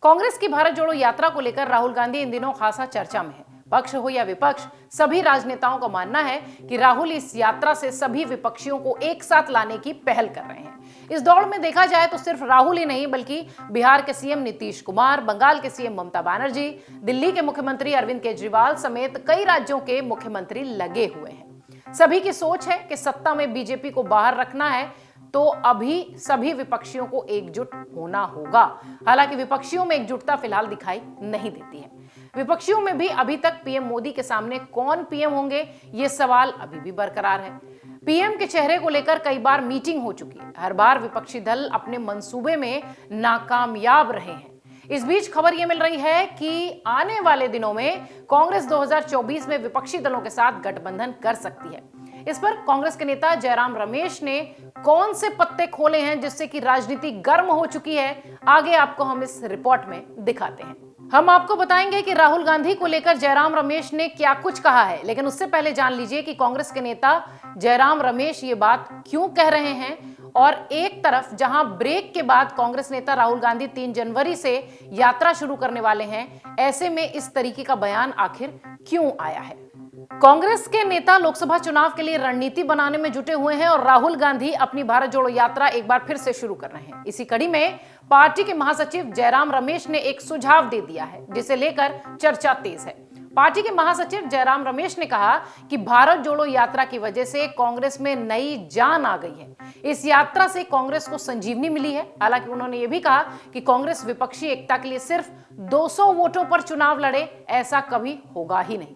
कांग्रेस की भारत जोड़ो यात्रा को लेकर राहुल गांधी इन दिनों खासा चर्चा में है। पक्ष हो या विपक्ष, सभी राजनेताओं का मानना है कि राहुल इस यात्रा से सभी विपक्षियों को एक साथ लाने की पहल कर रहे हैं। इस दौड़ में देखा जाए तो सिर्फ राहुल ही नहीं बल्कि बिहार के सीएम नीतीश कुमार, बंगाल के सीएम ममता बनर्जी, दिल्ली के मुख्यमंत्री अरविंद केजरीवाल समेत कई राज्यों के मुख्यमंत्री लगे हुए हैं। सभी की सोच है कि सत्ता में बीजेपी को बाहर रखना है तो अभी सभी विपक्षियों को एकजुट होना होगा। हालांकि विपक्षियों में एकजुटता फिलहाल दिखाई नहीं देती है। विपक्षियों में भी अभी तक पीएम मोदी के सामने कौन पीएम होंगे, ये सवाल अभी भी बरकरार है। पीएम के चेहरे को लेकर कई बार मीटिंग हो चुकी है। हर बार विपक्षी दल अपने मंसूबे में नाकामयाब रहे हैं। इस बीच खबर यह मिल रही है कि आने वाले दिनों में कांग्रेस 2024 में विपक्षी दलों के साथ गठबंधन कर सकती है। इस पर कांग्रेस के नेता जयराम रमेश ने कौन से पत्ते खोले हैं जिससे कि राजनीति गर्म हो चुकी है, आगे आपको हम इस रिपोर्ट में दिखाते हैं। हम आपको बताएंगे कि राहुल गांधी को लेकर जयराम रमेश ने क्या कुछ कहा है, लेकिन उससे पहले जान लीजिए कि कांग्रेस के नेता जयराम रमेश ये बात क्यों कह रहे हैं। और एक तरफ जहां ब्रेक के बाद कांग्रेस नेता राहुल गांधी 3 जनवरी से यात्रा शुरू करने वाले हैं, ऐसे में इस तरीके का बयान आखिर क्यों आया है। कांग्रेस के नेता लोकसभा चुनाव के लिए रणनीति बनाने में जुटे हुए हैं और राहुल गांधी अपनी भारत जोड़ो यात्रा एक बार फिर से शुरू कर रहे हैं। इसी कड़ी में पार्टी के महासचिव जयराम रमेश ने एक सुझाव दे दिया है जिसे लेकर चर्चा तेज है। पार्टी के महासचिव जयराम रमेश ने कहा कि भारत जोड़ो यात्रा की वजह से कांग्रेस में नई जान आ गई है। इस यात्रा से कांग्रेस को संजीवनी मिली है। हालांकि उन्होंने यह भी कहा कि कांग्रेस विपक्षी एकता के लिए सिर्फ 200 वोटों पर चुनाव लड़े, ऐसा कभी होगा ही नहीं।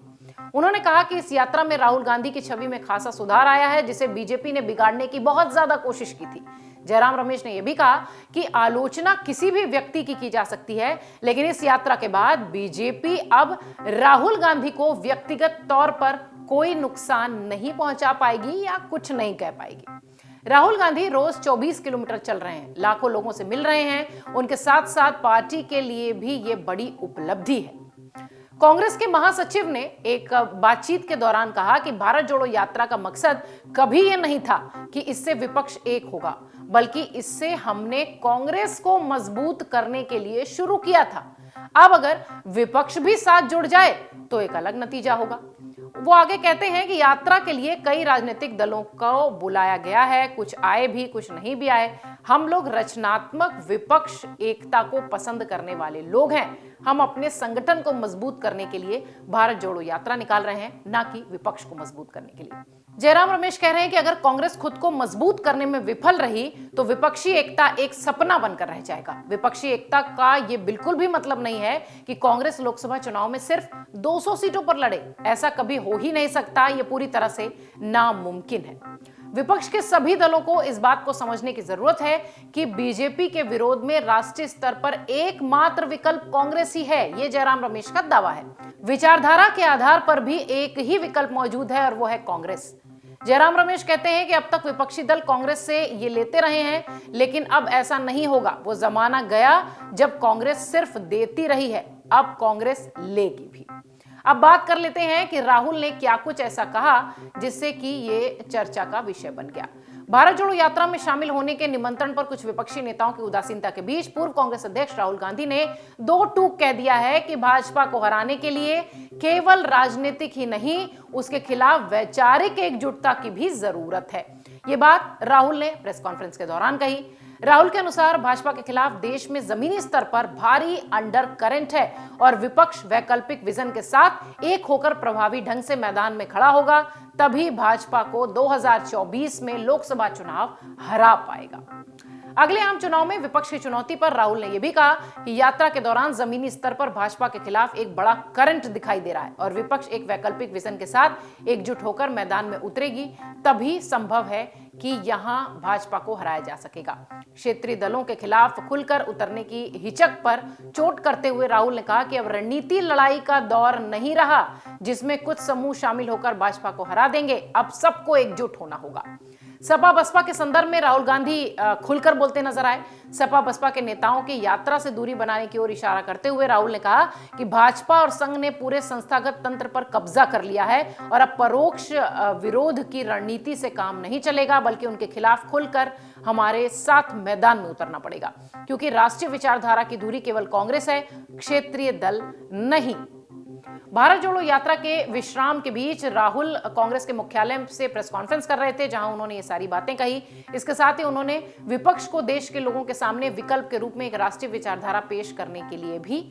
उन्होंने कहा कि इस यात्रा में राहुल गांधी की छवि में खासा सुधार आया है जिसे बीजेपी ने बिगाड़ने की बहुत ज्यादा कोशिश की थी। जयराम रमेश ने यह भी कहा कि आलोचना किसी भी व्यक्ति की जा सकती है, लेकिन इस यात्रा के बाद बीजेपी अब राहुल गांधी को व्यक्तिगत तौर पर कोई नुकसान नहीं पहुंचा पाएगी या कुछ नहीं कह पाएगी। राहुल गांधी रोज 24 किलोमीटर चल रहे हैं, लाखों लोगों से मिल रहे हैं। उनके साथ साथ पार्टी के लिए भी ये बड़ी उपलब्धि है। कांग्रेस के महासचिव ने एक बातचीत के दौरान कहा कि भारत जोड़ो यात्रा का मकसद कभी यह नहीं था कि इससे विपक्ष एक होगा, बल्कि इससे हमने कांग्रेस को मजबूत करने के लिए शुरू किया था। अब अगर विपक्ष भी साथ जुड़ जाए तो एक अलग नतीजा होगा। वो आगे कहते हैं कि यात्रा के लिए कई राजनीतिक दलों को बुलाया गया है, कुछ आए भी कुछ नहीं भी आए। हम लोग रचनात्मक विपक्ष एकता को पसंद करने वाले लोग हैं। हम अपने संगठन को मजबूत करने के लिए भारत जोड़ो यात्रा निकाल रहे हैं, ना कि विपक्ष को मजबूत करने के लिए। जयराम रमेश कह रहे हैं कि अगर कांग्रेस खुद को मजबूत करने में विफल रही तो विपक्षी एकता एक सपना बनकर रह जाएगा। विपक्षी एकता का ये बिल्कुल भी मतलब नहीं है कि कांग्रेस लोकसभा चुनाव में सिर्फ 200 सीटों पर लड़े, ऐसा कभी हो ही नहीं सकता। ये पूरी तरह से नामुमकिन है। विपक्ष के सभी दलों को इस बात को समझने की जरूरत है कि बीजेपी के विरोध में राष्ट्रीय स्तर पर एकमात्र विकल्प कांग्रेस ही है। ये जयराम रमेश का दावा है। विचारधारा के आधार पर भी एक ही विकल्प मौजूद है और वो है कांग्रेस। जयराम रमेश कहते हैं कि अब तक विपक्षी दल कांग्रेस से ये लेते रहे हैं, लेकिन अब ऐसा नहीं होगा। वो जमाना गया जब कांग्रेस सिर्फ देती रही है, अब कांग्रेस लेगी भी। अब बात कर लेते हैं कि राहुल ने क्या कुछ ऐसा कहा जिससे कि ये चर्चा का विषय बन गया। भारत जोड़ो यात्रा में शामिल होने के निमंत्रण पर कुछ विपक्षी नेताओं की उदासीनता के बीच पूर्व कांग्रेस अध्यक्ष राहुल गांधी ने 2 टूक कह दिया है कि भाजपा को हराने के लिए केवल राजनीतिक ही नहीं, उसके खिलाफ वैचारिक एकजुटता की भी जरूरत है। ये बात राहुल ने प्रेस कॉन्फ्रेंस के दौरान कही। राहुल के अनुसार भाजपा के खिलाफ देश में जमीनी स्तर पर भारी अंडर करंट है और विपक्ष वैकल्पिक विजन के साथ एक होकर प्रभावी ढंग से मैदान में खड़ा होगा, तभी भाजपा को 2024 में लोकसभा चुनाव हरा पाएगा। अगले आम चुनाव में विपक्ष की चुनौती पर राहुल ने यह भी कहा कि यात्रा के दौरान जमीनी स्तर पर भाजपा के खिलाफ एक बड़ा करंट दिखाई दे रहा है और विपक्ष एक वैकल्पिक विजन के साथ एकजुट होकर मैदान में उतरेगी, तभी संभव है कि यहां भाजपा को हराया जा सकेगा। क्षेत्रीय दलों के खिलाफ खुलकर उतरने की हिचक पर चोट करते हुए राहुल ने कहा कि अब रणनीति लड़ाई का दौर नहीं रहा जिसमें कुछ समूह शामिल होकर भाजपा को हरा देंगे। अब सबको एकजुट होना होगा। सपा बसपा के संदर्भ में राहुल गांधी खुलकर बोलते नजर आए। सपा बसपा के नेताओं की यात्रा से दूरी बनाने की ओर इशारा करते हुए राहुल ने कहा कि भाजपा और संघ ने पूरे संस्थागत तंत्र पर कब्जा कर लिया है और अब परोक्ष विरोध की रणनीति से काम नहीं चलेगा, बल्कि उनके खिलाफ खुलकर हमारे साथ मैदान में उतरना पड़ेगा, क्योंकि राष्ट्रीय विचारधारा की धुरी केवल कांग्रेस है, क्षेत्रीय दल नहीं। भारत जोड़ो यात्रा के विश्राम के बीच राहुल कांग्रेस के मुख्यालय से प्रेस कॉन्फ्रेंस कर रहे थे, जहां उन्होंने ये सारी बातें कही। इसके साथ ही उन्होंने विपक्ष को देश के लोगों के सामने विकल्प के रूप में एक राष्ट्रीय विचारधारा पेश करने के लिए भी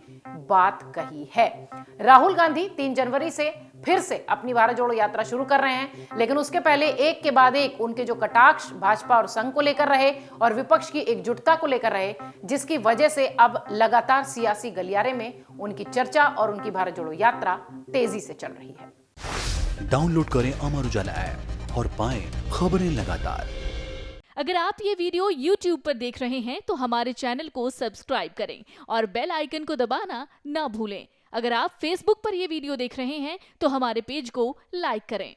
बात कही है। राहुल गांधी 3 जनवरी से फिर से अपनी भारत जोड़ो यात्रा शुरू कर रहे हैं, लेकिन उसके पहले एक के बाद एक उनके जो कटाक्ष भाजपा और संघ को लेकर रहे और विपक्ष की एकजुटता को लेकर रहे, जिसकी वजह से अब लगातार सियासी गलियारे में उनकी चर्चा और उनकी भारत जोड़ो यात्रा तेजी से चल रही है। डाउनलोड करें अमर उजाला ऐप और पाएं खबरें लगातार। अगर आप ये वीडियो YouTube पर देख रहे हैं तो हमारे चैनल को सब्सक्राइब करें और बेल आइकन को दबाना ना भूलें। अगर आप Facebook पर यह वीडियो देख रहे हैं तो हमारे पेज को लाइक करें।